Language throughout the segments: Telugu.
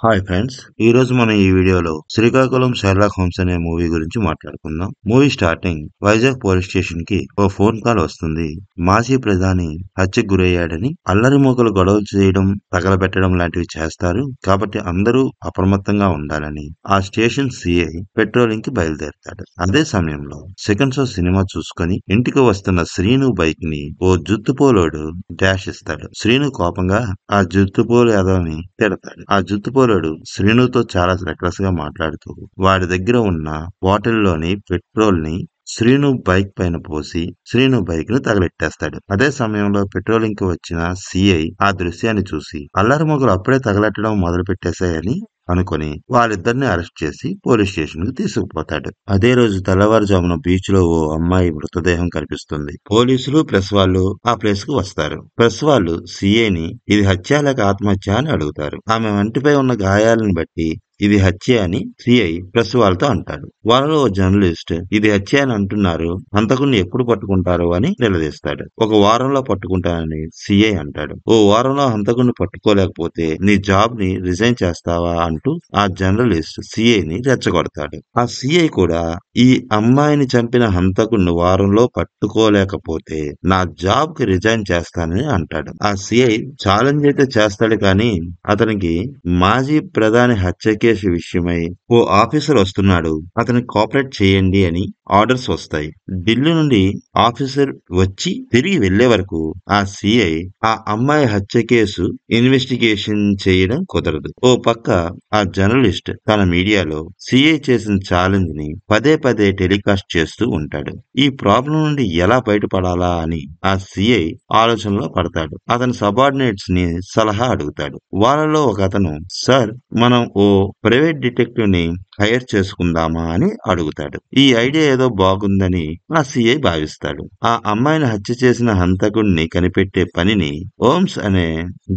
హాయ్ ఫ్రెండ్స్, ఈ రోజు మనం ఈ వీడియోలో శ్రీకాకుళం షెర్లాక్ హోమ్స్ అనే మూవీ గురించి మాట్లాడుకుందాం. Movie starting Vizag police station కి ఓ ఫోన్ కాల్ వస్తుంది. మాజీ ప్రధాని హత్యకు గురయ్యాడని, అల్లరి మూకలు గొడవలు చేయడం, తగలబెట్టడం లాంటివి చేస్తారు కాబట్టి అందరూ అప్రమత్తంగా ఉండాలని ఆ స్టేషన్ సిఐ పెట్రోలింగ్ కి బయలుదేరతాడు. అదే సమయంలో సెకండ్ షో సినిమా చూసుకొని ఇంటికి వస్తున్న శ్రీను బైక్ ని ఓ జుత్తుపోలోడు డాష్ ఇస్తాడు. శ్రీను కోపంగా ఆ జుత్తుపోలు యాదవ్ని తిడతాడు. ఆ జుత్తుపోలోడు శ్రీనుతో చాలా రెక్లెస్ గా మాట్లాడుతూ వాడి దగ్గర ఉన్న బాటిల్లోని పెట్రోల్ ని శ్రీను బైక్ పైన పోసి శ్రీను బైక్ ను తగలెట్టేస్తాడు. అదే సమయంలో పెట్రోలింగ్ కి వచ్చిన సిఐ ఆ దృశ్యాన్ని చూసి అల్లరి మొగలు అప్పుడే తగలెట్టడం మొదలు పెట్టేశాయని అనుకుని వాళ్ళిద్దరిని అరెస్ట్ చేసి పోలీస్ స్టేషన్ కు తీసుకుపోతాడు. అదే రోజు తెల్లవారుజామున బీచ్ లో ఓ అమ్మాయి మృతదేహం కనిపిస్తుంది. పోలీసులు ప్రెస్ వాళ్ళు ఆ ప్లేస్ కు వస్తారు. ప్రెస్ వాళ్ళు సిఐని ఇది హత్య లేక ఆత్మహత్య అని అడుగుతారు. ఆమె వంటిపై ఉన్న గాయాలను బట్టి ఇది హత్య అని సిఐ ప్రెస్ వాళ్ళతో అంటాడు. వాళ్ళలో ఓ జర్నలిస్ట్ ఇది హత్య అని అంటున్నారు, హంతకుణ్ణి ఎప్పుడు పట్టుకుంటారు అని నిలదీస్తాడు. ఒక వారంలో పట్టుకుంటానని సిఐ అంటాడు. ఓ వారంలో హంతకుణ్ణి పట్టుకోలేకపోతే నీ జాబ్ ని రిజైన్ చేస్తావా అంటూ ఆ జర్నలిస్ట్ సిఐని రెచ్చగొడతాడు. ఆ సిఐ కూడా ఈ అమ్మాయిని చంపిన హంతకుణ్ణి వారంలో పట్టుకోలేకపోతే నా జాబ్ కి రిజైన్ చేస్తానని అంటాడు. ఆ సిఐ ఛాలెంజ్ అయితే చేస్తాడు కానీ అతనికి మాజీ ప్రధాని హత్య కేసు విషయమై ఓ ఆఫీసర్ వస్తున్నాడు, అతనికి కోఆపరేట్ చేయండి అని ఆర్డర్స్ వస్తాయి. ఢిల్లీ నుండి ఆఫీసర్ వచ్చి తిరిగి వెళ్లే వరకు ఆ సిఐ ఆ అమ్మాయి హత్య కేసు ఇన్వెస్టిగేషన్ చేయడం కుదరదు. ఓ పక్క ఆ జర్నలిస్ట్ తన మీడియాలో సిఐ చేసిన ఛాలెంజ్ ని పదే పదే టెలికాస్ట్ చేస్తూ ఉంటాడు. ఈ ప్రాబ్లం నుండి ఎలా బయటపడాలా అని ఆ సిఐ ఆలోచనలో పడతాడు. అతని సబార్డినేట్స్ ని సలహా అడుగుతాడు. వాళ్ళలో ఒక అతను సార్ మనం ఓ ప్రైవేట్ డిటెక్టివ్ ని హైర్ చేసుకుందామా అని అడుగుతాడు. ఈ ఐడియా ఏదో బాగుందని ఆ సిఐ భావిస్తాడు. ఆ అమ్మాయిని హత్య చేసిన హంతకుడిని కనిపెట్టే పనిని హోమ్స్ అనే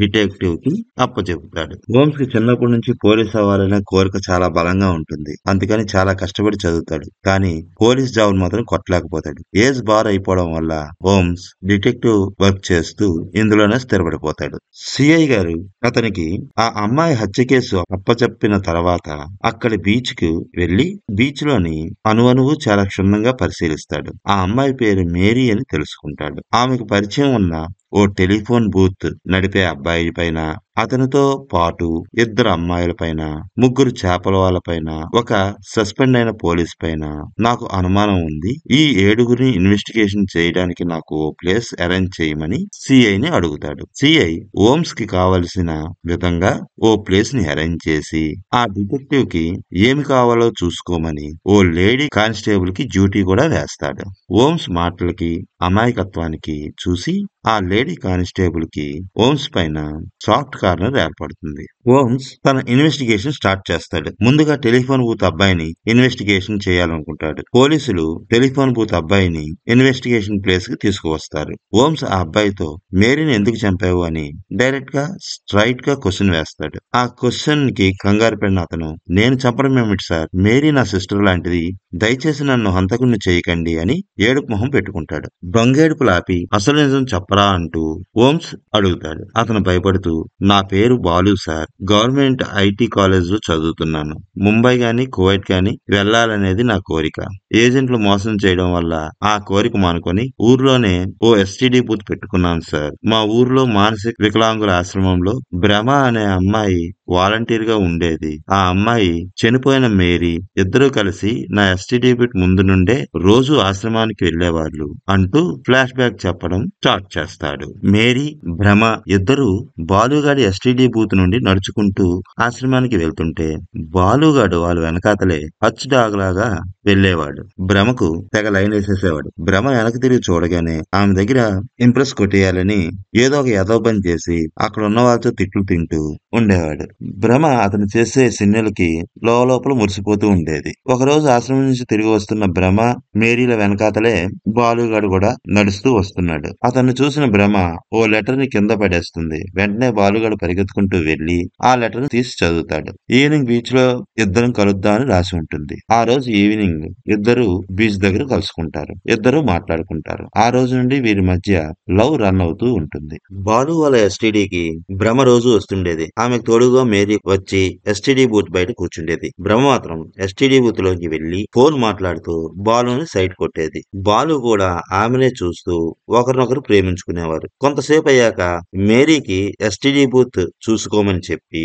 డిటెక్టివ్ కి అప్పచెపుతాడు. హోమ్స్ కి చిన్నప్పటి నుంచి పోలీస్ అవ్వాలనే కోరిక చాలా బలంగా ఉంటుంది. అందుకని చాలా కష్టపడి చదువుతాడు. కానీ పోలీస్ జాబ్ మాత్రం కొట్టలేకపోతాడు. ఏజ్ బార్ అయిపోవడం వల్ల హోమ్స్ డిటెక్టివ్ వర్క్ చేస్తూ ఇందులోనే స్థిరపడిపోతాడు. సిఐ గారు అతనికి ఆ అమ్మాయి హత్య కేసు అప్పచెప్పిన తర్వాత అక్కడి బీచ్ కు వెళ్లి బీచ్ లోని అణువణువు చాలా క్షుణ్ణంగా పరిశీలిస్తాడు. ఆ అమ్మాయి పేరు మేరీ అని తెలుసుకుంటాడు. ఆమెకు పరిచయం ఉన్న ఓ టెలిఫోన్ బూత్ నడిపే అబ్బాయి పైన, అతనితో పాటు ఇద్దరు అమ్మాయిల పైన, ముగ్గురు చేపల వాళ్ళ పైన, ఒక సస్పెండ్ అయిన పోలీస్ పైన నాకు అనుమానం ఉంది. ఈ ఏడుగురిని ఇన్వెస్టిగేషన్ చేయడానికి నాకు ఓ ప్లేస్ అరేంజ్ చేయమని సిఐని అడుగుతాడు. సిఐ హోమ్స్ కి కావలసిన విధంగా ఓ ప్లేస్ ని అరేంజ్ చేసి ఆ డిటెక్టివ్ కి ఏమి కావాలో చూసుకోమని ఓ లేడీ కానిస్టేబుల్ కి డ్యూటీ కూడా వేస్తాడు. హోమ్స్ మాటలకి అమాయకత్వానికి చూసి ఆ లేడీ కానిస్టేబుల్ కి హోమ్స్ పైన సాఫ్ట్ కార్నర్ ఏర్పడుతుంది. హోమ్స్ తన ఇన్వెస్టిగేషన్ స్టార్ట్ చేస్తాడు. ముందుగా టెలిఫోన్ బూత్ అబ్బాయిని ఇన్వెస్టిగేషన్ చేయాలనుకుంటాడు. పోలీసులు టెలిఫోన్ బూత్ అబ్బాయిని ఇన్వెస్టిగేషన్ ప్లేస్ కి తీసుకువస్తారు. హోమ్స్ ఆ అబ్బాయితో మేరీని ఎందుకు చంపావు అని డైరెక్ట్ గా స్ట్రైట్ గా క్వశ్చన్ వేస్తాడు. ఆ క్వశ్చన్ కి కంగారు పడిన అతను నేను చంపడం ఏమిటి సార్, మేరీ నా సిస్టర్ లాంటిది, దయచేసి నన్ను హంతకుణ్ణి చేయకండి అని ఏడుపు మొహం పెట్టుకుంటాడు. దొంగేడుపు లాపి అసలు నిజం చెప్పరా అంటూ హోమ్స్ అడుగుతాడు. అతను భయపడుతూ నా పేరు Balu sir, government IT college లో చదువుతున్నాను. ముంబై గాని కువైట్ గాని వెళ్లాలనేది నా కోరిక. ఏజెంట్లు మోసం చేయడం వల్ల ఆ కోరిక మానుకొని ఊర్లోనే ఓ ఎస్టీడీ బూత్ పెట్టుకున్నాను సార్. మా ఊర్లో మానసిక వికలాంగుల ఆశ్రమంలో భ్రమ అనే అమ్మాయి వాలంటీర్ గా ఉండేది. ఆ అమ్మాయి చనిపోయిన మేరీ ఇద్దరూ కలిసి నా ఎస్టీడీ బూత్ ముందు నుండే రోజు ఆశ్రమానికి వెళ్లేవాళ్ళు అంటూ ఫ్లాష్ బ్యాక్ చెప్పడం స్టార్ట్ చేస్తాడు. మేరీ, భ్రమ ఇద్దరు బాలుగాడి ఎస్టీడీ బూత్ నుండి నడుచుకుంటూ ఆశ్రమానికి వెళ్తుంటే బాలుగాడు వాళ్ళ వెనకాతలే హచ్ డాగ్ లాగా వెళ్లేవాడు. భ్రమకు తెగ లైన్ వేసేసేవాడు. భ్రమ వెనక్కి తిరిగి చూడగానే ఆమె దగ్గర ఇంప్రెస్ కొట్టేయాలని ఏదో ఒక ఎదో పని చేసి అక్కడ ఉన్న వాళ్ళతో తిట్లు తింటూ ఉండేవాడు. భ్రమ అతను చేసే సిన్నెలకి లోపల మురిసిపోతూ ఉండేది. ఒకరోజు ఆశ్రమం నుంచి తిరిగి వస్తున్న భ్రమ, మేరీల వెనకాతలే బాలుగాడు కూడా నడుస్తూ వస్తున్నాడు. అతన్ని చూసిన భ్రమ ఓ లెటర్ ని కింద పడేస్తుంది. వెంటనే బాలుగాడు పరిగెత్తుకుంటూ వెళ్లి ఆ లెటర్ ని తీసి చదువుతాడు. ఈవినింగ్ బీచ్ లో ఇద్దరం కలుద్దాం అని రాసి ఉంటుంది. ఆ రోజు ఈవినింగ్ ఇద్దరు బీచ్ దగ్గర కలుసుకుంటారు. ఇద్దరు మాట్లాడుకుంటారు. ఆ రోజు నుండి వీరి మధ్య లవ్ రన్ అవుతూ ఉంటుంది. బాలు వాళ్ళ ఎస్టీడీకి భ్రమ రోజు వస్తుండేది. ఆమెకు తోడుగా మేరీ వచ్చి ఎస్టీడీ బూత్ బయట కూర్చుండేది. బ్రహ్మ మాత్రం ఎస్టీడీ బూత్ లోకి వెళ్లి ఫోన్ మాట్లాడుతూ బాలుని సైట్ కొట్టేది. బాలు కూడా ఆమెనే చూస్తూ ఒకరినొకరు ప్రేమించుకునేవారు. కొంతసేపు అయ్యాక మేరీకి ఎస్టీడీ బూత్ చూసుకోమని చెప్పి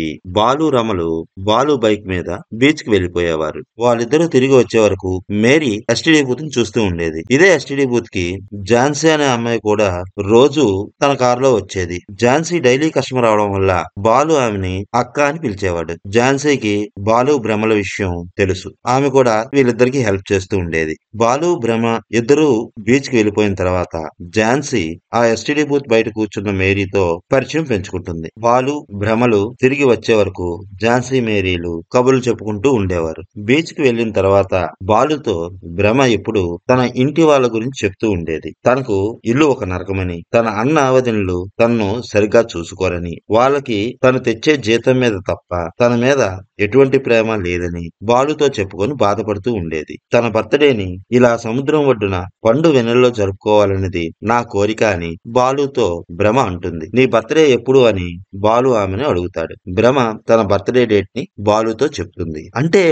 బాలు బైక్ మీద బీచ్ కి వెళ్లిపోయేవారు. వాళ్ళిద్దరూ తిరిగి వచ్చే వరకు మేరీ ఎస్టీడీ బూత్ ని చూస్తూ ఉండేది. ఇదే ఎస్టీడీ బూత్ కి ఝాన్సీ అనే అమ్మాయి కూడా రోజు తన కారులో వచ్చేది. ఝాన్సీ డైలీ కస్టమర్ అవడం వల్ల బాలు ఆమెని అక్క అని పిలిచేవాడు. ఝాన్సీకి బాలు భ్రమల విషయం తెలుసు. ఆమె కూడా వీళ్ళిద్దరికి హెల్ప్ చేస్తూ ఉండేది. బాలు భ్రమ ఇద్దరు బీచ్ కి వెళ్లిపోయిన తర్వాత ఝాన్సీ ఆ ఎస్టీడీ బూత్ బయట కూర్చున్న మేరీతో పరిచయం పెంచుకుంటుంది. బాలు భ్రమలు తిరిగి వచ్చే వరకు ఝాన్సీ మేరీలు కబుర్లు చెప్పుకుంటూ ఉండేవారు. బీచ్ కి వెళ్లిన తర్వాత బాలుతో భ్రమ ఎప్పుడు తన ఇంటి వాళ్ళ గురించి చెప్తూ ఉండేది. తనకు ఇల్లు ఒక నరకమని, తన అన్న వదినలు తనను సరిగ్గా చూసుకోరని, వాళ్ళకి తను తెచ్చే జీతం మీద తప్ప తన మీద ఎటువంటి ప్రేమ లేదని బాలుతో చెప్పుకొని బాధపడుతూ ఉండేది. తన బర్త్డేని ఇలా సముద్రం ఒడ్డున పండు వెన్నెల్లో జరుపుకోవాలనేది నా కోరిక అని బాలుతో భ్రమ అంటుంది. నీ బర్త్డే ఎప్పుడు అని బాలు ఆమెను అడుగుతాడు. భ్రమ తన బర్త్డే డేట్ ని బాలుతో చెప్తుంది. అంటే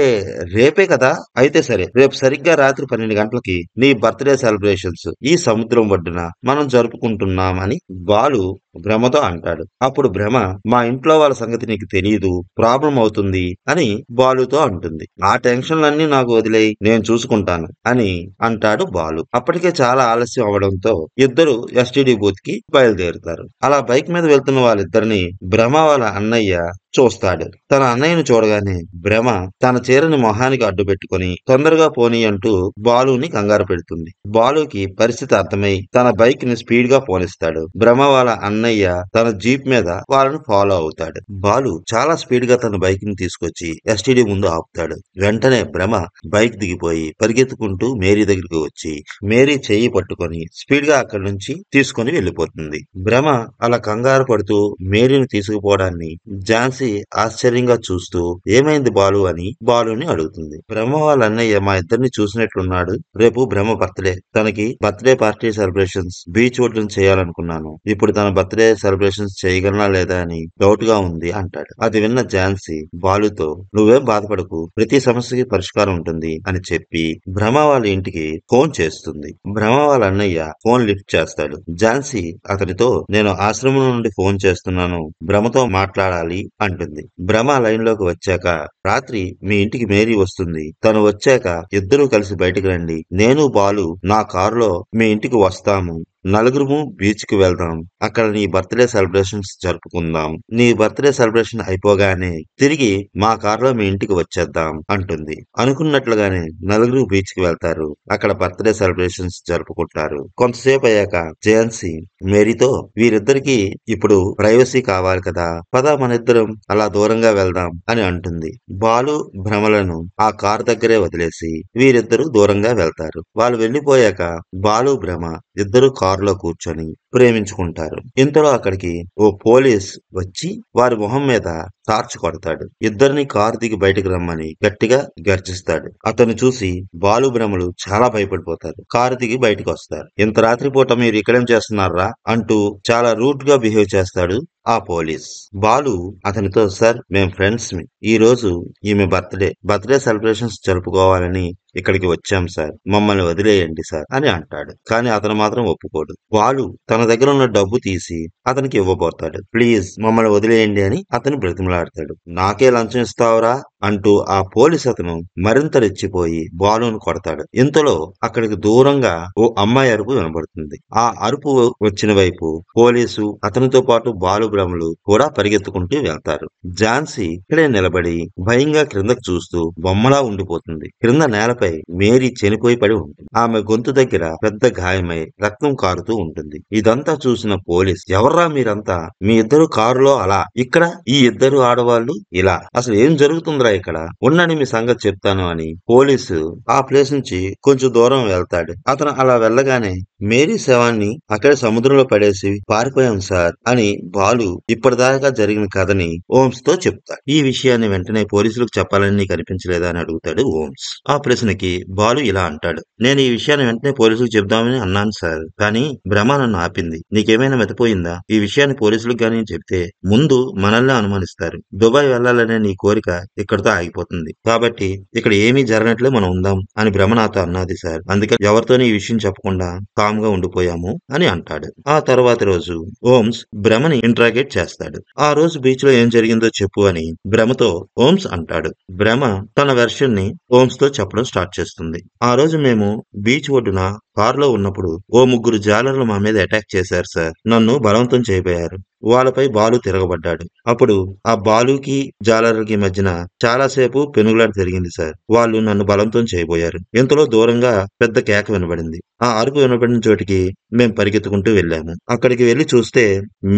రేపే కదా, అయితే సరే, రేపు సరిగ్గా రాత్రి 12 గంటలకి నీ బర్త్డే సెలబ్రేషన్స్ ఈ సముద్రం ఒడ్డున మనం జరుపుకుంటున్నామని బాలు భ్రమతో అంటాడు. అప్పుడు భ్రమ మా ఇంట్లో వాళ్ళ సంగతి నీకు తెలియదు, ప్రాబ్లం అవుతుంది అని బాలుతో అంటుంది. ఆ టెన్షన్లన్నీ నాకు వదిలేయి, నేను చూసుకుంటాను అని అంటాడు బాలు. అప్పటికే చాలా ఆలస్యం అవడంతో ఇద్దరు ఎస్టీడీ బూత్ కి బయలుదేరుతారు. అలా బైక్ మీద వెళ్తున్న వాళ్ళిద్దరిని భ్రమ వాళ్ళ అన్నయ్య చూస్తాడు. తన అన్నయ్యను చూడగానే భ్రమ తన చీరని మొహానికి అడ్డు పెట్టుకుని తొందరగా పోనీ అంటూ బాలుని కంగారు పెడుతుంది. బాలుకి పరిస్థితి అర్థమై తన బైక్ ని స్పీడ్ గా పోనిస్తాడు. భ్రమ వాళ్ళ అన్నయ్య తన జీప్ మీద వాళ్ళని ఫాలో అవుతాడు. బాలు చాలా స్పీడ్ గా తన బైక్ ని తీసుకొచ్చి ఎస్టీడీ ముందు ఆపుతాడు. వెంటనే భ్రమ బైక్ దిగిపోయి పరిగెత్తుకుంటూ మేరీ దగ్గరికి వచ్చి మేరీ చెయ్యి పట్టుకొని స్పీడ్ గా అక్కడి నుంచి తీసుకుని వెళ్లిపోతుంది. భ్రమ అలా కంగారు పడుతూ మేరీని తీసుకుపోవడాన్ని ఝాన్సీ ఆశ్చర్యంగా చూస్తూ ఏమైంది బాలు అని బాలుని అడుగుతుంది. భ్రమ వాళ్ళ అన్నయ్య మా ఇద్దరిని చూసినట్లున్నాడు, రేపు భ్రమ బర్త్డే, తనకి బర్త్డే పార్టీ సెలబ్రేషన్స్ బీచ్ ఒడ్డున చేయాలనుకున్నాను, ఇప్పుడు తన బర్త్డే సెలబ్రేషన్స్ చేయగలనా లేదా అని డౌట్ గా ఉంది అంటాడు. అది విన్న ఝాన్సీ బాలుతో నువ్వేం బాధపడకు, ప్రతి సమస్యకి పరిష్కారం ఉంటుంది అని చెప్పి భ్రమ వాళ్ళ ఇంటికి ఫోన్ చేస్తుంది. భ్రమ వాళ్ళ అన్నయ్య ఫోన్ లిఫ్ట్ చేస్తాడు. ఝాన్సీ అతనితో నేను ఆశ్రమం నుండి ఫోన్ చేస్తున్నాను, భ్రమతో మాట్లాడాలి అంటుంది. భ్రమ లైన్ లోకి వచ్చాక రాత్రి మీ ఇంటికి మేరీ వస్తుంది, తను వచ్చాక ఇద్దరూ కలిసి బయటకు రండి, నేను బాలు నా కారులో మీ ఇంటికి వస్తాము, నలుగురుము బీచ్ కి వెళ్దాం, అక్కడ నీ బర్త్డే సెలబ్రేషన్స్ జరుపుకుందాం, నీ బర్త్డే సెలబ్రేషన్ అయిపోగానే తిరిగి మా కారులో మీ ఇంటికి వచ్చేద్దాం అంటుంది. అనుకున్నట్లుగానే నలుగురు బీచ్ కి వెళ్తారు. అక్కడ బర్త్డే సెలబ్రేషన్స్ జరుపుకుంటారు. కొంతసేపు అయ్యాక ఝాన్సీ మేరీతో వీరిద్దరికి ఇప్పుడు ప్రైవసీ కావాలి కదా, పద మన ఇద్దరం అలా దూరంగా వెళ్దాం అని అంటుంది. బాలు భ్రమలను ఆ కార్ దగ్గరే వదిలేసి వీరిద్దరూ దూరంగా వెళ్తారు. వాళ్ళు వెళ్లిపోయాక బాలు భ్రమ ఇద్దరు కారులో కూర్చొని ప్రేమించుకుంటారు. ఇంతలో అక్కడికి ఓ పోలీస్ వచ్చి వారి మొహం మీద టార్చ్ కొడతాడు. ఇద్దరిని కారు దిగి బయటకు రమ్మని గట్టిగా గర్జిస్తాడు. అతను చూసి బాలు భ్రమలు చాలా భయపడిపోతారు. కారు దిగి బయటకు వస్తారు. ఇంత రాత్రిపూట మీరు ఇక్కడేం చేస్తున్నారా అంటూ చాలా రూట్ గా బిహేవ్ చేస్తాడు ఆ పోలీస్. బాలు అతనితో సార్ మేం ఫ్రెండ్స్, ఈ రోజు ఈమె బర్త్డే సెలబ్రేషన్స్ జరుపుకోవాలని ఇక్కడికి వచ్చాం సార్, మమ్మల్ని వదిలేయండి సార్ అని అంటాడు. కానీ అతను మాత్రం ఒప్పుకోడు. బాలు తన దగ్గర ఉన్న డబ్బు తీసి అతనికి ఇవ్వబోతాడు. ప్లీజ్ మమ్మల్ని వదిలేయండి అని అతను బ్రతిమలాడతాడు. నాకే లంచం ఇస్తావురా అంటూ ఆ పోలీస్ అతను మరింత రెచ్చిపోయి బాలును కొడతాడు. ఇంతలో అక్కడికి దూరంగా ఓ అమ్మాయి అరుపు వినబడుతుంది. ఆ అరుపు వచ్చిన వైపు పోలీసు అతనితో పాటు బాలు భ్రమలు కూడా పరిగెత్తుకుంటూ వెళ్తారు. ఝాన్సీ ఇక్కడే నిలబడి భయంగా క్రిందకు చూస్తూ బొమ్మలా ఉండిపోతుంది. క్రింద నేలపై మేరీ చనిపోయి పడి ఉంటుంది. ఆమె గొంతు దగ్గర పెద్ద గాయమై రక్తం కారుతూ ఉంటుంది. ఇదంతా చూసిన పోలీస్ ఎవర్రా మీరంతా, మీ ఇద్దరు కారులో అలా, ఇక్కడ ఈ ఇద్దరు ఆడవాళ్లు ఇలా, అసలు ఏం జరుగుతుందిరా ఇక్కడ, ఉన్నని మీ సంగతి చెప్తాను అని పోలీసు ఆ ప్లేస్ నుంచి కొంచెం దూరం వెళ్తాడు. అతను అలా వెళ్ళగానే మేరీ శవాన్ని అక్కడే సముద్రంలో పడేసి పారిపోయాం సార్ అని బాలు ఇప్పటిదాకా జరిగిన కథని ఓమ్స్ తో చెప్తాడు. ఈ విషయాన్ని వెంటనే పోలీసులకు చెప్పాలని నీకు అనిపించలేదా అని అడుగుతాడు ఓమ్స్. ఆ ప్రశ్నకి బాలు ఇలా అంటాడు, నేను ఈ విషయాన్ని వెంటనే పోలీసులకు చెప్దామని అన్నాను సార్, కానీ భ్రమ నన్ను ఆపింది. నీకేమైనా మెతపోయిందా? ఈ విషయాన్ని పోలీసులకు గానీ చెప్తే ముందు మనల్ని అనుమానిస్తారు. దుబాయ్ వెళ్లాలనే నీ కోరిక ఇక్కడితో ఆగిపోతుంది. కాబట్టి ఇక్కడ ఏమీ జరగనట్లే మనం ఉందాం అని భ్రమ నాతో అన్నది సార్. అందుకే ఎవరితోని ఈ విషయం చెప్పకుండా కామ్ గా ఉండిపోయాము అని అంటాడు. ఆ తర్వాత రోజు ఓమ్స్ భ్రమని ఇంట్రాగేట్ చేస్తాడు. ఆ రోజు బీచ్ లో ఏం జరిగిందో చెప్పు అని భ్రమతో ఓమ్స్ అంటాడు. భ్రమ తన వెర్షన్ ని ఓమ్స్ తో చెప్పడం స్టార్ట్ చేస్తుంది. ఆ రోజు మేము బీచ్ ఒడ్డున కారులో ఉన్నప్పుడు ఓ ముగ్గురు జాలర్లు మా మీద అటాక్ చేశారు సార్. నన్ను బలవంతం చేయబోయారు. వాళ్ళపై బాలు తిరగబడ్డాడు. అప్పుడు ఆ బాలుకి జాలర్లకి మధ్యన చాలాసేపు పెనుగులాట జరిగింది సార్. వాళ్ళు నన్ను బలవంతం చేయబోయారు. ఇంతలో దూరంగా పెద్ద కేక వినబడింది. ఆ అరుపు వినబడిన చోటికి మేం పరిగెత్తుకుంటూ వెళ్ళాము. అక్కడికి వెళ్లి చూస్తే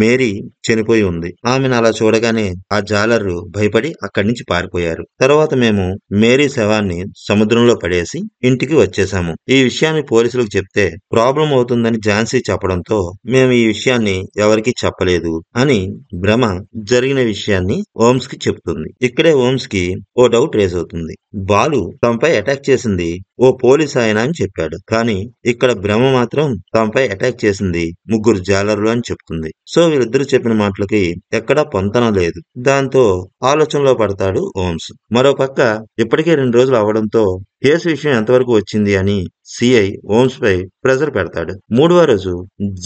మేరీ చనిపోయి ఉంది. ఆమెను అలా చూడగానే ఆ జాలర్లు భయపడి అక్కడి నుంచి పారిపోయారు. తర్వాత మేము మేరీ శవాన్ని సముద్రంలో పడేసి ఇంటికి వచ్చేసాము. ఈ విషయాన్ని పోలీసులకు చెప్తే ప్రాబ్లం అవుతుందని ఝాన్సీ చెప్పడంతో మేము ఈ విషయాన్ని ఎవరికీ చెప్పలేదు అని భ్రమ జరిగిన విషయాన్ని ఓమ్స్ కి చెప్తుంది. ఇక్కడే ఓమ్స్ కి ఓ డౌట్ రేజ్ అవుతుంది. బాలు తమపై అటాక్ చేసింది ఓ పోలీస్ ఆయన అని చెప్పాడు. కానీ ఇక్కడ భ్రమ మాత్రం తమపై అటాక్ చేసింది ముగ్గురు జాలర్లు అని చెప్తుంది. సో వీళ్ళిద్దరు చెప్పిన మాటలకి ఎక్కడా పొంతన లేదు. దాంతో ఆలోచనలో పడతాడు ఓమ్స్. మరోపక్క ఇప్పటికే 2 రోజులు అవడంతో కేసు విషయం ఎంతవరకు వచ్చింది అని సిఐ ఓమ్స్ పై ప్రెజర్ పెడతాడు. 3వ రోజు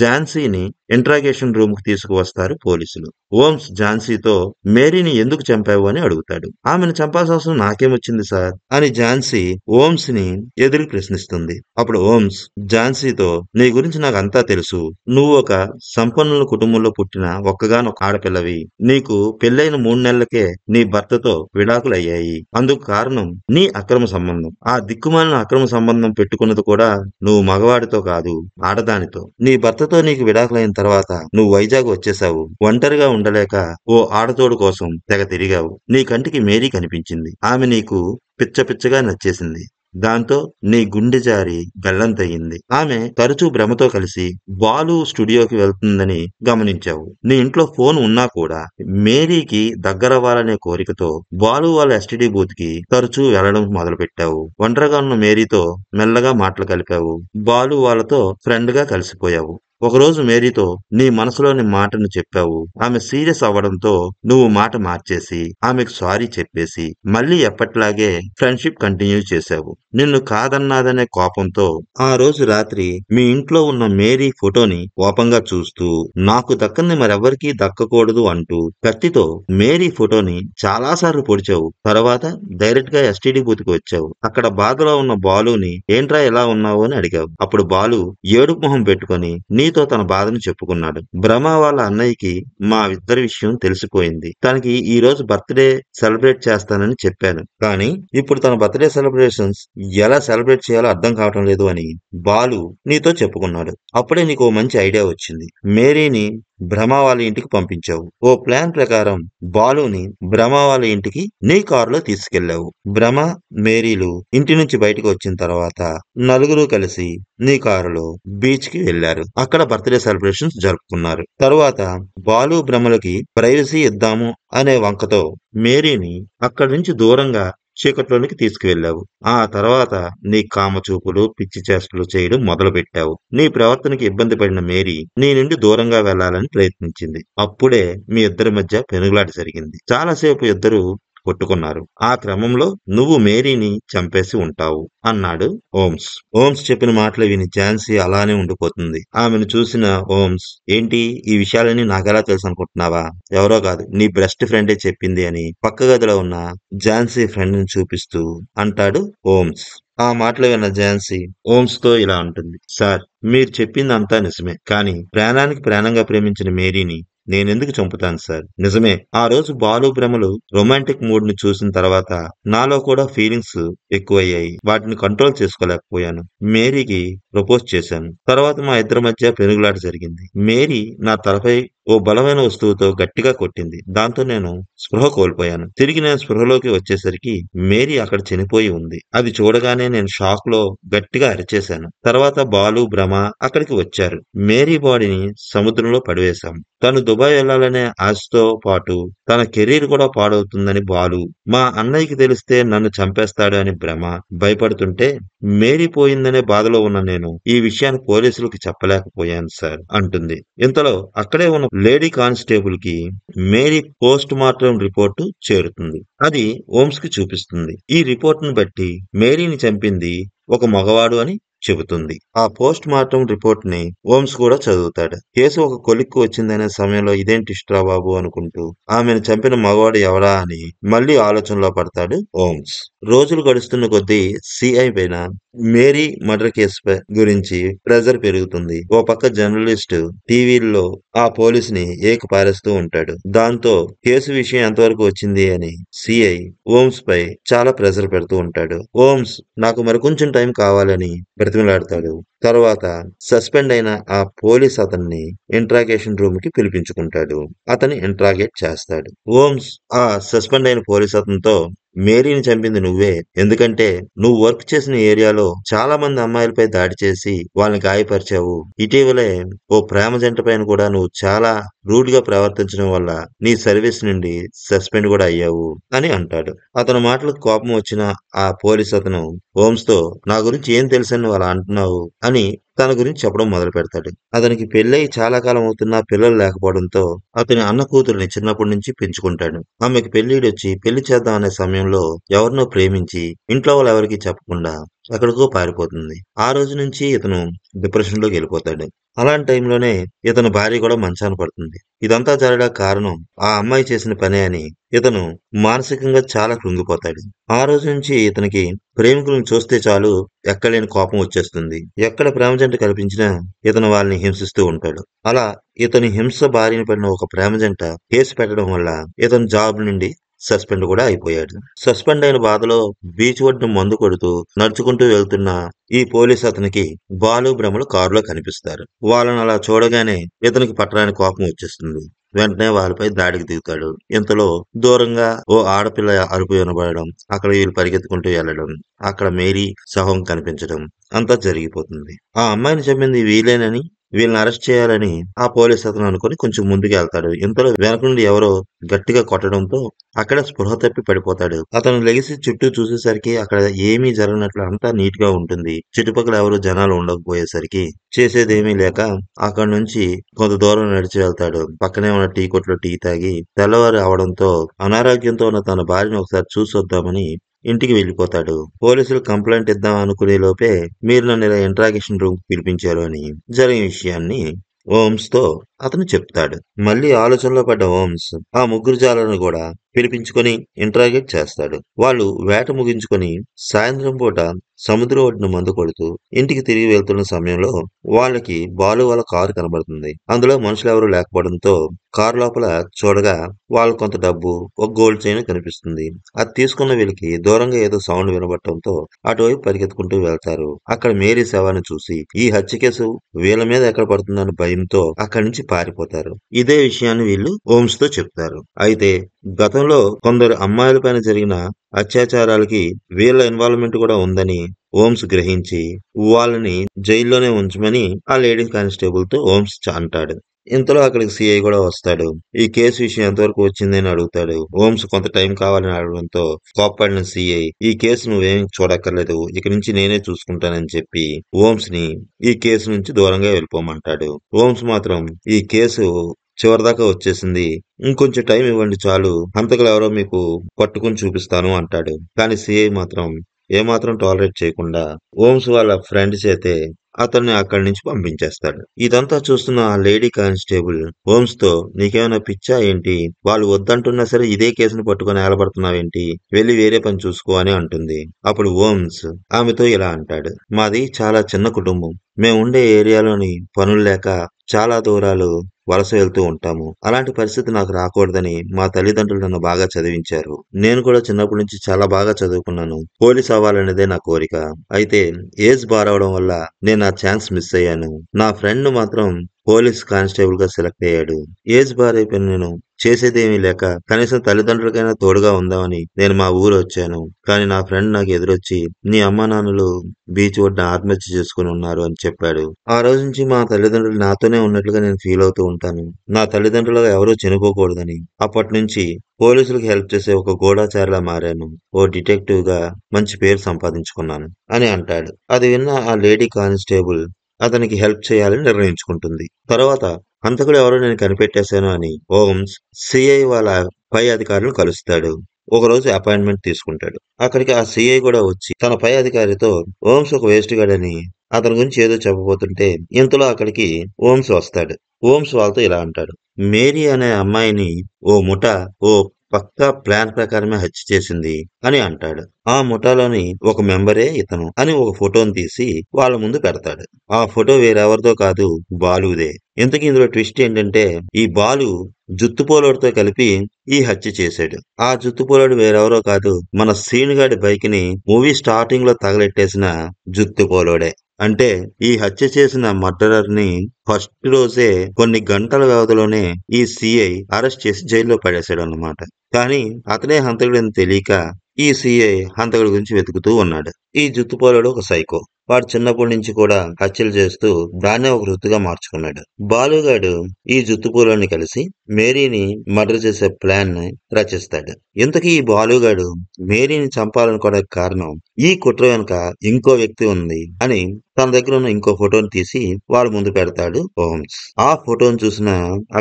ఝాన్సీని ఇంట్రాగేషన్ రూమ్ కు తీసుకువస్తారు పోలీసులు. ఓమ్స్ ఝాన్సీతో మేరీని ఎందుకు చంపావు అని అడుగుతాడు. ఆమెను చంపాల్సిన అవసరం నాకేమొచ్చింది సార్ అని ఝాన్సీ ఓమ్స్ ని ఎదురు ప్రశ్నిస్తుంది. అప్పుడు ఓమ్స్ ఝాన్సీతో నీ గురించి నాకు అంతా తెలుసు. నువ్వు ఒక సంపన్నుల కుటుంబంలో పుట్టిన ఒక్కగానొక్క ఆడపిల్లవి. నీకు పెళ్ళైన 3 నెలలకే నీ భర్తతో విడాకులయ్యాయి. అందుకు కారణం నీ అక్రమ సంబంధం. ఆ దిక్కుమాలిన అక్రమ సంబంధం పెట్టుకున్నది కూడా నువ్వు మగవాడితో కాదు, ఆడదానితో. నీ భర్తతో నీకు విడాకులైన తర్వాత నువ్వు వైజాగ్ వచ్చేసావు. ఒంటరిగా ఉండలేక ఓ ఆడతోడు కోసం తెగ తిరిగావు. నీ కంటికి మేరీ కనిపించింది. ఆమె నీకు పిచ్చ పిచ్చగా నచ్చేసింది. దాంతో నీ గుండె జారి గల్లంతయింది. ఆమె తరచూ భ్రమతో కలిసి బాలు స్టూడియోకి వెళ్తుందని గమనించావు. నీ ఇంట్లో ఫోన్ ఉన్నా కూడా మేరీకి దగ్గరవ్వాలనే కోరికతో బాలు వాళ్ళ ఎస్టీడీ బూత్ కి తరచూ వెళ్లడం మొదలు పెట్టావు. ఒంటరిగా ఉన్న మేరీతో మెల్లగా మాటలు కలిపావు. బాలు వాళ్ళతో ఫ్రెండ్ గా కలిసిపోయావు. ఒకరోజు మేరీతో నీ మనసులోని మాటను చెప్పావు. ఆమె సీరియస్ అవ్వడంతో నువ్వు మాట మార్చేసి ఆమెకు సారీ చెప్పేసి మళ్ళీ ఎప్పట్లాగే ఫ్రెండ్షిప్ కంటిన్యూ చేశావు. నిన్ను కాదన్నాదనే కోపంతో ఆ రోజు రాత్రి మీ ఇంట్లో ఉన్న మేరీ ఫోటోని కోపంగా చూస్తూ నాకు దక్కంది మరెవ్వరికీ దక్కకూడదు అంటూ కత్తితో మేరీ ఫోటోని చాలాసార్లు పొడిచావు. తర్వాత డైరెక్ట్ గా ఎస్టీడీ బూత్ కి వచ్చావు. అక్కడ బాధలో ఉన్న బాలుని ఏంట్రా ఎలా ఉన్నావు అని అడిగావు. అప్పుడు బాలు ఏడుపు మొహం పెట్టుకొని నీతో తన బాధను చెప్పుకున్నాడు. భ్రమ వాళ్ళ అన్నయ్యకి మా ఇద్దరి విషయం తెలిసిపోయింది. తనకి ఈ రోజు బర్త్డే సెలబ్రేట్ చేస్తానని చెప్పాను. కానీ ఇప్పుడు తన బర్త్డే సెలబ్రేషన్స్ ఎలా సెలబ్రేట్ చేయాలో అర్థం కావటం లేదు అని బాలు నీతో చెప్పుకున్నాడు. అప్పుడే నీకు ఓ మంచి ఐడియా వచ్చింది. మేరీని భ్రమ వాళ్ళ ఇంటికి పంపించావు. ఓ ప్లాన్ ప్రకారం బాలుని భ్రమ వాళ్ళ ఇంటికి నీ కారులో తీసుకెళ్లావు. భ్రమ మేరీలు ఇంటి నుంచి బయటకు వచ్చిన తర్వాత నలుగురు కలిసి నీ కారులో బీచ్ కి వెళ్లారు. అక్కడ బర్త్డే సెలబ్రేషన్స్ జరుపుకున్నారు. తరువాత బాలు భ్రమలకి ప్రైవసీ ఇద్దాము అనే వంకతో మేరీని అక్కడి నుంచి దూరంగా చీకట్లోనికి తీసుకువెళ్ళావు. ఆ తర్వాత నీ కామచూపులు పిచ్చి చేష్టలు చేయడం మొదలు పెట్టావు. నీ ప్రవర్తనకి ఇబ్బంది పడిన మేరీ నీ నుండి దూరంగా వెళ్లాలని ప్రయత్నించింది. అప్పుడే మీ ఇద్దరి మధ్య పెనుగులాట జరిగింది. చాలాసేపు ఇద్దరు కొట్టుకున్నారు. ఆ క్రమంలో నువ్వు మేరీని చంపేసి ఉంటావు అన్నాడు ఓమ్స్. ఓమ్స్ చెప్పిన మాటలు విని ఝాన్సీ అలానే ఉండిపోతుంది. ఆమెను చూసిన ఓమ్స్ ఏంటి ఈ విషయాలన్నీ నాకెలా తెలుసు అనుకుంటున్నావా? ఎవరో కాదు నీ బెస్ట్ ఫ్రెండే చెప్పింది అని పక్క గదిలో ఉన్న ఝాన్సీ ఫ్రెండ్ ని చూపిస్తూ అంటాడు ఓమ్స్. ఆ మాటలు విన్న ఝాన్సీ ఓమ్స్ తో ఇలా అంటుంది. సార్ మీరు చెప్పింది అంతా నిజమే. కానీ ప్రాణానికి ప్రాణంగా ప్రేమించిన మేరీని నేనెందుకు చంపుతాను సార్? నిజమే, ఆ రోజు బాలు భ్రమలు రొమాంటిక్ మూడ్ ని చూసిన తర్వాత నాలో కూడా ఫీలింగ్స్ ఎక్కువయ్యాయి. వాటిని కంట్రోల్ చేసుకోలేకపోయాను. మేరీకి ప్రపోజ్ చేశాను. తర్వాత మా ఇద్దరి మధ్య పెనుగులాట జరిగింది. మేరీ నా తలపై ఓ బలమైన వస్తువుతో గట్టిగా కొట్టింది. దాంతో నేను స్పృహ కోల్పోయాను. తిరిగి నేను స్పృహలోకి వచ్చేసరికి మేరీ అక్కడ చనిపోయి ఉంది. అది చూడగానే నేను షాక్ లో గట్టిగా అరిచేశాను. తర్వాత బాలు, భ్రమ అక్కడికి వచ్చారు. మేరీ బాడీని సముద్రంలో పడివేశాం. తను దుబాయ్ వెళ్లాలనే ఆశతో పాటు తన కెరీర్ కూడా పాడవుతుందని బాలు, మా అన్నయ్యకి తెలిస్తే నన్ను చంపేస్తాడు అని భ్రమ భయపడుతుంటే, మేరీ పోయిందనే బాధలో ఉన్న నేను ఈ విషయాన్ని పోలీసులకు చెప్పలేకపోయాను సార్ అంటుంది. ఇంతలో అక్కడే ఉన్న లేడీ కానిస్టేబుల్ కి మేరీ పోస్ట్ మార్టం రిపోర్టు చేరుతుంది. అది హోమ్స్ కి చూపిస్తుంది. ఈ రిపోర్ట్ ను బట్టి మేరీని చంపింది ఒక మగవాడు అని చెబుతుంది. ఆ పోస్ట్ మార్టం రిపోర్ట్ ని హోమ్స్ కూడా చదువుతాడు. కేసు ఒక కొలిక్కి వచ్చిందనే సమయంలో ఇదేం ట్విస్ట్రా బాబు అనుకుంటూ ఆమెను చంపిన మగవాడు ఎవరా అని మళ్ళీ ఆలోచనలో పడతాడు హోమ్స్. రోజులు గడుస్తున్న కొద్దీ సిఐ పైన మేరీ మర్డర్ కేసు గురించి ప్రెజర్ పెరుగుతుంది. ఓ పక్క జర్నలిస్ట్ టీవీల్లో ఆ పోలీసుని ఏకపారేస్తూ ఉంటాడు. దాంతో కేసు విషయం ఎంతవరకు వచ్చింది అని సిఐ హోమ్స్ పై చాలా ప్రెజర్ పెడుతూ ఉంటాడు. హోమ్స్ నాకు మరి కొంచెం టైం కావాలని బ్రతిమలాడతాడు. తర్వాత సస్పెండ్ అయిన ఆ పోలీస్ అతన్ని ఇంట్రాగేషన్ రూమ్ కి పిలిపించుకుంటాడు. అతన్ని ఇంట్రాగేట్ చేస్తాడు. హోమ్స్ ఆ సస్పెండ్ అయిన పోలీస్ అతనితో మేరీని చంపింది నువ్వే, ఎందుకంటే నువ్వు వర్క్ చేసిన ఏరియాలో చాలా మంది అమ్మాయిలపై దాడి చేసి వాళ్ళని గాయపరిచావు. ఇటీవలే ఓ ప్రేమ జంట పైన కూడా నువ్వు చాలా రూడ్ గా ప్రవర్తించడం వల్ల నీ సర్వీస్ నుండి సస్పెండ్ కూడా అయ్యావు అని అంటాడు. అతని మాటలకు కోపం వచ్చిన ఆ పోలీస్ అతను హోమ్స్ తో నా గురించి ఏం తెలుసని నువ్వు అలా అంటున్నావు అని తన గురించి చెప్పడం మొదలు పెడతాడు. అతనికి పెళ్ళై చాలా కాలం అవుతున్నా పిల్లలు లేకపోవడంతో అతని అన్న కూతురిని చిన్నప్పటి నుంచి పెంచుకుంటాడు. ఆమెకి పెళ్లిడొచ్చి పెళ్లి చేద్దాం అనే సమయంలో ఎవరినో ప్రేమించి ఇంట్లో వాళ్ళు ఎవరికి చెప్పకుండా ఎక్కడికో పారిపోతుంది. ఆ రోజు నుంచి ఇతను డిప్రెషన్ లోకి వెళ్ళిపోతాడు. అలాంటి టైంలోనే ఇతని భార్య కూడా మంచాన పడుతుంది. ఇదంతా జరగడానికి కారణం ఆ అమ్మాయి చేసిన పనే అని ఇతను మానసికంగా చాలా కృంగిపోతాడు. ఆ రోజు నుంచి ఇతనికి ప్రేమికులను చూస్తే చాలు ఎక్కలేని కోపం వచ్చేస్తుంది. ఎక్కడ ప్రేమ జంట కల్పించినా ఇతను వాళ్ళని హింసిస్తూ ఉంటాడు. అలా ఇతని హింస బారిన పడిన ఒక ప్రేమ జంట కేసు పెట్టడం వల్ల ఇతను జాబ్ నుండి సస్పెండ్ కూడా అయిపోయాడు. సస్పెండ్ అయిన బాధలో బీచ్ ఒడ్డున మందు కొడుతూ నడుచుకుంటూ వెళ్తున్న ఈ పోలీస్ అతనికి బాలు, భ్రమలు కారులో కనిపిస్తారు. వాళ్ళని అలా చూడగానే ఇతనికి పట్టరాని కోపం వచ్చేస్తుంది. వెంటనే వాళ్ళపై దాడికి దిగుతాడు. ఇంతలో దూరంగా ఓ ఆడపిల్ల అరుపు వినబడడం, అక్కడ వీళ్ళు పరిగెత్తుకుంటూ వెళ్లడం, అక్కడ మేరీ శవం కనిపించడం అంతా జరిగిపోతుంది. ఆ అమ్మాయిని చంపింది వీలేనని వీళ్ళని అరెస్ట్ చేయాలని ఆ పోలీస్ అతను అనుకుని కొంచెం ముందుకు వెళ్తాడు. ఇంతలో వెనక నుండి ఎవరో గట్టిగా కొట్టడంతో అక్కడ స్పృహ తప్పి పడిపోతాడు. అతను లెగిసి చుట్టూ చూసేసరికి అక్కడ ఏమీ జరగనట్లు అంతా నీట్ గా ఉంటుంది. చుట్టుపక్కల ఎవరు జనాలు ఉండకపోయేసరికి చేసేదేమీ లేక అక్కడ నుంచి కొంత దూరం నడిచి వెళ్తాడు. పక్కనే ఉన్న టీ కొట్లో టీ తాగి తెల్లవారు అవడంతో అనారోగ్యంతో ఉన్న తన భార్యను ఒకసారి చూసొద్దామని ఇంటికి వెళ్ళిపోతాడు. పోలీసులు కంప్లైంట్ ఇద్దాం అనుకునే లోపే మీరు నన్ను ఇలా ఇంట్రాగేషన్ రూమ్ పిలిపించారు అని జరిగిన విషయాన్ని హోమ్స్ తో అతను చెప్తాడు. మళ్ళీ ఆలోచనలో పడ్డ హోమ్స్ ఆ ముగ్గురు జాలను కూడా పిలిపించుకొని ఇంట్రాగేట్ చేస్తాడు. వాళ్ళు వేట ముగించుకొని సాయంత్రం పూట సముద్రం ఒడ్డున మందు కొడుతూ ఇంటికి తిరిగి వెళ్తున్న సమయంలో వాళ్ళకి బాలు వాళ్ళ కారు కనబడుతుంది. అందులో మనుషులు ఎవరు లేకపోవడంతో కారు లోపల చూడగా వాళ్ళు కొంత డబ్బు, ఒక గోల్డ్ చైన్ కనిపిస్తుంది. అది తీసుకున్న వీళ్ళకి దూరంగా ఏదో సౌండ్ వినబడటంతో అటువైపు పరిగెత్తుకుంటూ వెళ్తారు. అక్కడ మేరీ శవాన్ని చూసి ఈ హత్య కేసు వీళ్ళ మీద ఎక్కడ పడుతుందన్న భయంతో అక్కడి నుంచి పారిపోతారు. ఇదే విషయాన్ని వీళ్ళు హోమ్స్ తో చెప్తారు. అయితే గతంలో కొందరు అమ్మాయిల పైన జరిగిన అత్యాచారాలకి వీళ్ళ ఇన్వాల్వ్మెంట్ కూడా ఉందని హోమ్స్ గ్రహించి వాళ్ళని జైల్లోనే ఉంచమని ఆ లేడీ కానిస్టేబుల్ తో హోమ్స్ అంటాడు. ఇంతలో అక్కడికి సిఐ కూడా వస్తాడు. ఈ కేసు విషయం ఎంతవరకు వచ్చింది అని అడుగుతాడు. హోమ్స్ కొంత టైం కావాలని అడగడంతో కోప్పడిన సిఐ ఈ కేసు నువ్వేం చూడక్కర్లేదు, ఇక నుంచి నేనే చూసుకుంటానని చెప్పి హోమ్స్ ని ఈ కేసు నుంచి దూరంగా వెళ్ళిపోమంటాడు. హోమ్స్ మాత్రం ఈ కేసు చివరిదాకా వచ్చేసింది, ఇంకొంచెం టైం ఇవ్వండి చాలు, హంతకులు ఎవరో మీకు పట్టుకుని చూపిస్తాను అంటాడు. కానీ సిఐ మాత్రం ఏమాత్రం టాలరేట్ చేయకుండా హోమ్స్ వాళ్ళ ఫ్రెండ్ చేతే అతన్ని అక్కడి నుంచి పంపించేస్తాడు. ఇదంతా చూస్తున్న ఆ లేడీ కానిస్టేబుల్ హోమ్స్ తో నీకేమైనా పిచ్చా ఏంటి, వాళ్ళు వద్దంటున్నా సరే ఇదే కేసును పట్టుకుని ఏలబడుతున్నావేంటి, వెళ్లి వేరే పని చూసుకో అని అంటుంది. అప్పుడు హోమ్స్ ఆమెతో ఇలా అంటాడు, మాది చాలా చిన్న కుటుంబం, మేము ఉండే ఏరియాలోని పనులు లేక చాలా దూరాలు వలస వెళ్తూ ఉంటాము. అలాంటి పరిస్థితి నాకు రాకూడదని మా తల్లిదండ్రులు నన్ను బాగా చదివించారు. నేను కూడా చిన్నప్పటి నుంచి చాలా బాగా చదువుకున్నాను. పోలీస్ అవ్వాలనేదే నా కోరిక. అయితే ఏజ్ బార్ అవడం వల్ల నేను ఆ ఛాన్స్ మిస్ అయ్యాను. నా ఫ్రెండ్ మాత్రం పోలీస్ కానిస్టేబుల్ గా సెలెక్ట్ అయ్యాడు. ఏజ్ బార్ అయిపోయిన నేను చేసేదేమీ లేక కనీసం తల్లిదండ్రులకైనా తోడుగా ఉందామని నేను మా ఊరు వచ్చాను. కానీ నా ఫ్రెండ్ నాకు ఎదురొచ్చి నీ అమ్మా నాన్నలు బీచ్ ఒడ్డున ఆత్మహత్య చేసుకుని ఉన్నారు అని చెప్పాడు. ఆ రోజు నుంచి మా తల్లిదండ్రులు నాతోనే ఉన్నట్లుగా నేను ఫీల్ అవుతూ ఉంటాను. నా తల్లిదండ్రులుగా ఎవరూ చనిపోకూడదని అప్పటి నుంచి పోలీసులకు హెల్ప్ చేసే ఒక గూఢచారిలా మారాను. ఓ డిటెక్టివ్ గా మంచి పేరు సంపాదించుకున్నాను అని అంటాడు. అది విన్న ఆ లేడీ కానిస్టేబుల్ అతనికి హెల్ప్ చేయాలని నిర్ణయించుకుంటుంది. తర్వాత హంతకుడు ఎవరో నేను కనిపెట్టేశాను అని హోమ్స్ సిఐ వాళ్ళ పై అధికారులను కలుస్తాడు. ఒకరోజు అపాయింట్మెంట్ తీసుకుంటాడు. అక్కడికి ఆ సిఐ కూడా వచ్చి తన పై అధికారితో హోమ్స్ ఒక వేస్ట్ గాడని అతని గురించి ఏదో చెప్పబోతుంటే ఇంతలో అక్కడికి హోమ్స్ వస్తాడు. హోమ్స్ వాళ్ళతో ఇలా అంటాడు. మేరీ అనే అమ్మాయిని ఓ ముఠా ఓ పక్కా ప్లాన్ ప్రకారమే హత్య చేసింది అని అంటాడు. ఆ ముఠాలోని ఒక మెంబరే ఇతను అని ఒక ఫోటోని తీసి వాళ్ళ ముందు పెడతాడు. ఆ ఫోటో వేరెవరిదో కాదు, బాలుదే. ఇంతకీ ఇందులో ట్విస్ట్ ఏంటంటే ఈ బాలు జుత్తుపోలోడితో కలిపి ఈ హత్య చేశాడు. ఆ జుత్తుపోలోడు వేరెవరో కాదు, మన సీనుగాడి బైక్ ని మూవీ స్టార్టింగ్ లో తగలెట్టేసిన జుత్తుపోలోడే. అంటే ఈ హత్య చేసిన మర్డరర్ ని ఫస్ట్ రోజే కొన్ని గంటల వ్యవధిలోనే ఈ సిఐ అరెస్ట్ చేసి జైల్లో పడేశాడు అన్నమాట. కానీ అతనే హంతకుడని తెలియక ఈ సిఐ హంతకుడి గురించి వెతుకుతూ ఉన్నాడు. ఈ జుత్తుపోలాడు ఒక సైకో. వాడు చిన్నప్పటి నుంచి కూడా హత్యలు చేస్తూ దాన్నే ఒక వృత్తిగా మార్చుకున్నాడు. బాలుగాడు ఈ జుత్తుపోలాన్ని కలిసి మేరీని మర్డర్ చేసే ప్లాన్ ని రచిస్తాడు. ఇంతకీ ఈ బాలుగాడు మేరీని చంపాలనుకోవడానికి కారణం ఈ కుట్ర వెనుక ఇంకో వ్యక్తి ఉంది అని తన దగ్గర ఉన్న ఇంకో ఫోటోని తీసి వాళ్ళ ముందు పెడతాడు హోమ్స్. ఆ ఫోటోని చూసిన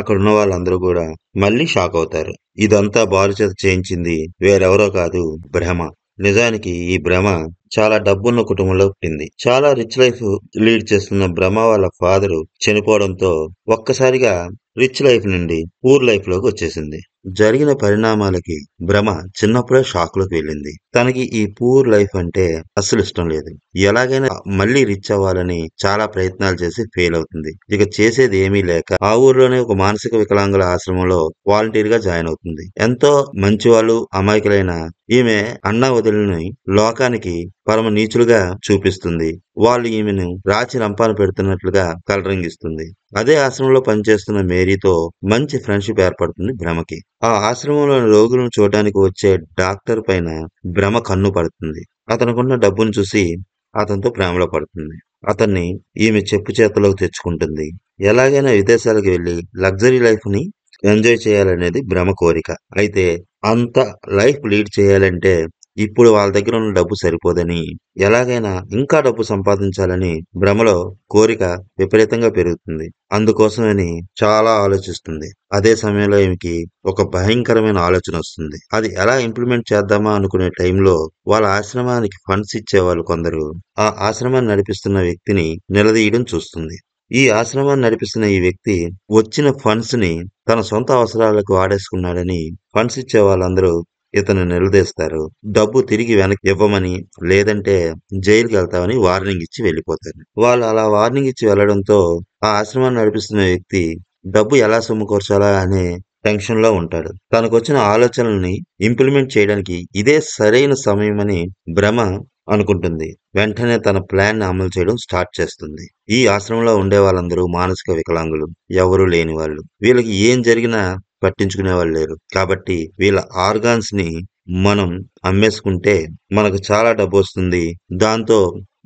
అక్కడున్న వాళ్ళందరూ కూడా మళ్ళీ షాక్ అవుతారు. ఇదంతా బాలు చేత చేయించింది వేరెవరో కాదు, భ్రమ. నిజానికి ఈ భ్రమ చాలా డబ్బున్న కుటుంబంలో పుట్టింది. చాలా రిచ్ లైఫ్ లీడ్ చేస్తున్న భ్రమ వాళ్ళ ఫాదర్ చనిపోవడంతో ఒక్కసారిగా రిచ్ లైఫ్ నుండి పూర్ లైఫ్ లోకి వచ్చేసింది. జరిగిన పరిణామాలకి భ్రమ చిన్నప్పుడే షాక్ లోకి వెళ్ళింది. తనకి ఈ పూర్ లైఫ్ అంటే అస్సలు ఇష్టం లేదు. ఎలాగైనా మళ్ళీ రిచ్ అవ్వాలని చాలా ప్రయత్నాలు చేసి ఫెయిల్ అవుతుంది. ఇక చేసేది ఏమీ లేక ఆ ఊర్లోనే ఒక మానసిక వికలాంగుల ఆశ్రమంలో వాలంటీర్ గా జాయిన్ అవుతుంది. ఎంతో మంచి వాళ్ళు అమాయకులైన ఈమె అన్నా వదిలిని లోకానికి పరమ నీచులుగా చూపిస్తుంది. వాళ్ళు ఈమెను రాచి రంపాన పెడుతున్నట్లుగా కలరింగిస్తుంది. అదే ఆశ్రమంలో పనిచేస్తున్న మేరీతో మంచి ఫ్రెండ్షిప్ ఏర్పడుతుంది భ్రమకి. ఆ ఆశ్రమంలోని రోగులను చూడడానికి వచ్చే డాక్టర్ పైన భ్రమ కన్ను పడుతుంది. అతనుకున్న డబ్బును చూసి అతనితో ప్రేమలో పడుతుంది. అతన్ని ఈమె చెప్పు చేతలోకి తెచ్చుకుంటుంది. ఎలాగైనా విదేశాలకు వెళ్లి లగ్జరీ లైఫ్ ని ఎంజాయ్ చేయాలనేది భ్రమ కోరిక. అయితే అంత లైఫ్ లీడ్ చేయాలంటే ఇప్పుడు వాళ్ళ దగ్గర ఉన్న డబ్బు సరిపోదని ఎలాగైనా ఇంకా డబ్బు సంపాదించాలని భ్రమలో కోరిక విపరీతంగా పెరుగుతుంది. అందుకోసమని చాలా ఆలోచిస్తుంది. అదే సమయంలో ఈమెకి ఒక భయంకరమైన ఆలోచన వస్తుంది. అది ఎలా ఇంప్లిమెంట్ చేద్దామా అనుకునే టైంలో వాళ్ళ ఆశ్రమానికి ఫండ్స్ ఇచ్చేవాళ్ళు కొందరు ఆ ఆశ్రమాన్ని నడిపిస్తున్న వ్యక్తిని నిలదీయడం చూస్తుంది. ఈ ఆశ్రమాన్ని నడిపిస్తున్న ఈ వ్యక్తి వచ్చిన ఫండ్స్ ని తన సొంత అవసరాలకు వాడేసుకున్నాడని ఫండ్స్ ఇచ్చే వాళ్ళందరూ ఇతను నిలదీస్తారు. డబ్బు తిరిగి వెనక్కి ఇవ్వమని లేదంటే జైలుకి వెళ్తామని వార్నింగ్ ఇచ్చి వెళ్ళిపోతారు. వాళ్ళు అలా వార్నింగ్ ఇచ్చి వెళ్లడంతో ఆ ఆశ్రమాన్ని నడిపిస్తున్న వ్యక్తి డబ్బు ఎలా సమకూర్చాలా అనే టెన్షన్ లో ఉంటాడు. తనకొచ్చిన ఆలోచనల్ని ఇంప్లిమెంట్ చేయడానికి ఇదే సరైన సమయమని భ్రమ అనుకుంటుంది. వెంటనే తన ప్లాన్ ని అమలు చేయడం స్టార్ట్ చేస్తుంది. ఈ ఆశ్రమంలో ఉండే వాళ్ళందరూ మానసిక వికలాంగులు, ఎవరూ లేని వాళ్ళు. వీళ్ళకి ఏం జరిగినా పట్టించుకునే వాళ్ళు లేరు. కాబట్టి వీళ్ళ ఆర్గాన్స్ ని మనం అమ్మేసుకుంటే మనకు చాలా డబ్బు వస్తుంది. దాంతో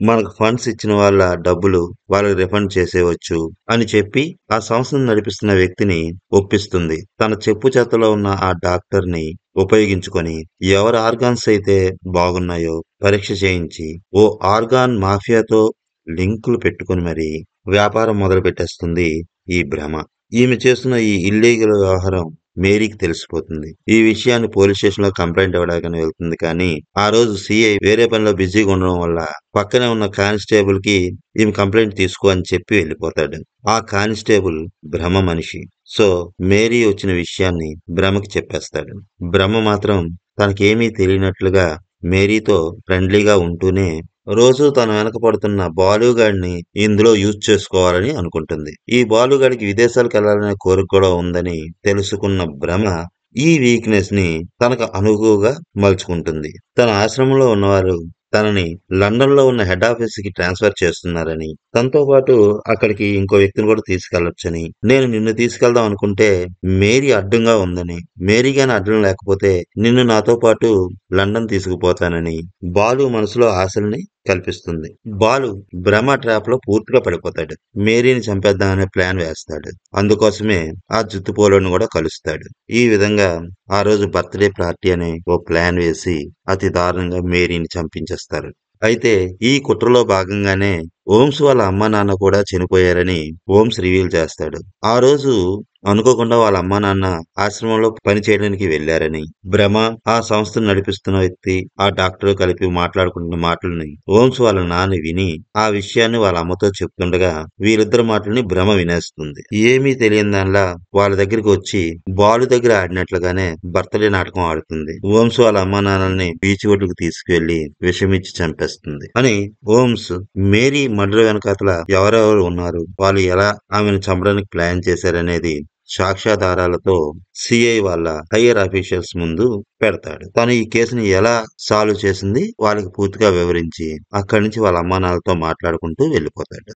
మనకు ఫండ్స్ ఇచ్చిన వాళ్ళ డబ్బులు వాళ్ళకి రిఫండ్ చేసేయవచ్చు అని చెప్పి ఆ సంస్థను నడిపిస్తున్న వ్యక్తిని ఒప్పిస్తుంది. తన చెప్పు చేతలో ఉన్న ఆ డాక్టర్ ని ఉపయోగించుకొని ఎవరి ఆర్గాన్స్ అయితే బాగున్నాయో పరీక్ష చేయించి ఓ ఆర్గాన్ మాఫియాతో లింకులు పెట్టుకుని మరి వ్యాపారం మొదలు పెట్టేస్తుంది ఈ భ్రమ. ఈమె చేస్తున్న ఈ ఇల్లీగల్ వ్యవహారం మేరీకి తెలిసిపోతుంది. ఈ విషయాన్ని పోలీస్ స్టేషన్ లో కంప్లైంట్ ఇవ్వడానికి వెళ్తుంది. కానీ ఆ రోజు సిఐ వేరే పనిలో బిజీగా ఉండడం వల్ల పక్కనే ఉన్న కానిస్టేబుల్ కి ఈమె కంప్లైంట్ తీసుకో అని చెప్పి వెళ్ళిపోతాడు. ఆ కానిస్టేబుల్ భ్రమ మనిషి. సో మేరీ వచ్చిన విషయాన్ని భ్రమకి చెప్పేస్తాడు. భ్రమ మాత్రం తనకేమీ తెలియనట్లుగా మేరీతో ఫ్రెండ్లీగా ఉంటూనే రోజు తన వెనక పడుతున్న బాలుగాడిని ఇందులో యూజ్ చేసుకోవాలని అనుకుంటుంది. ఈ బాలుగాడికి విదేశాలకు వెళ్లాలనే కోరిక కూడా ఉందని తెలుసుకున్న భ్రమ ఈ వీక్నెస్ ని తనకు అనుగుగా మలుచుకుంటుంది. తన ఆశ్రమంలో ఉన్నవారు తనని లండన్ లో ఉన్న హెడ్ ఆఫీస్ కి ట్రాన్స్ఫర్ చేస్తున్నారని, తనతో పాటు అక్కడికి ఇంకో వ్యక్తిని కూడా తీసుకెళ్లొచ్చని, నేను నిన్ను తీసుకెళ్దాం అనుకుంటే మేరీ అడ్డంగా ఉందని, మేరీ గాని అడ్డం లేకపోతే నిన్ను నాతో పాటు లండన్ తీసుకుపోతానని బాలు మనసులో ఆశల్ని కల్పిస్తుంది. బాలు భ్రమ ట్రాప్ లో పూర్తిగా పడిపోతాడు. మేరీని చంపేద్దామనే ప్లాన్ వేస్తాడు. అందుకోసమే ఆ జుత్తుపోలను కూడా కలుస్తాడు. ఈ విధంగా ఆ రోజు బర్త్డే పార్టీ అనే ఓ ప్లాన్ వేసి అతి దారుణంగా మేరీని చంపించేస్తారు. అయితే ఈ కుట్రలో భాగంగానే ఓమ్స్ వాళ్ళ అమ్మా నాన్న కూడా చనిపోయారని ఓమ్స్ రివీల్ చేస్తాడు. ఆ రోజు అనుకోకుండా వాళ్ళ అమ్మా నాన్న ఆశ్రమంలో పని చేయడానికి వెళ్లారని, భ్రమ ఆ సంస్థను నడిపిస్తున్న వ్యక్తి ఆ డాక్టర్ కలిపి మాట్లాడుకుంటున్న మాటలని ఓమ్స్ వాళ్ళ నాన్న విని ఆ విషయాన్ని వాళ్ళ అమ్మతో చెప్తుండగా వీరిద్దరి మాటలని భ్రమ వినేస్తుంది. ఏమీ తెలియని దానిలా వాళ్ళ దగ్గరికి వచ్చి బాలు దగ్గర ఆడినట్లుగానే బర్త్డే నాటకం ఆడుతుంది. ఓమ్స్ వాళ్ళ అమ్మా నాన్నల్ని బీచ్ ఒడ్డుకు తీసుకువెళ్లి విషమిచ్చి చంపేస్తుంది. అని ఓమ్స్ మేరీ మర్డర్ వెనకాతల ఎవరెవరు ఉన్నారు, వాళ్ళు ఎలా ఆమెను చంపడానికి ప్లాన్ చేశారనేది సాక్ష్యాధారాలతో సిఐ వాళ్ళ హయ్యర్ అఫీషియల్స్ ముందు పెడతాడు. తను ఈ కేసుని ఎలా సాల్వ్ చేసింది వాళ్ళకి పూర్తిగా వివరించి అక్కడి నుంచి వాళ్ళ అమ్మా నాన్నలతో మాట్లాడుకుంటూ వెళ్ళిపోతాడు.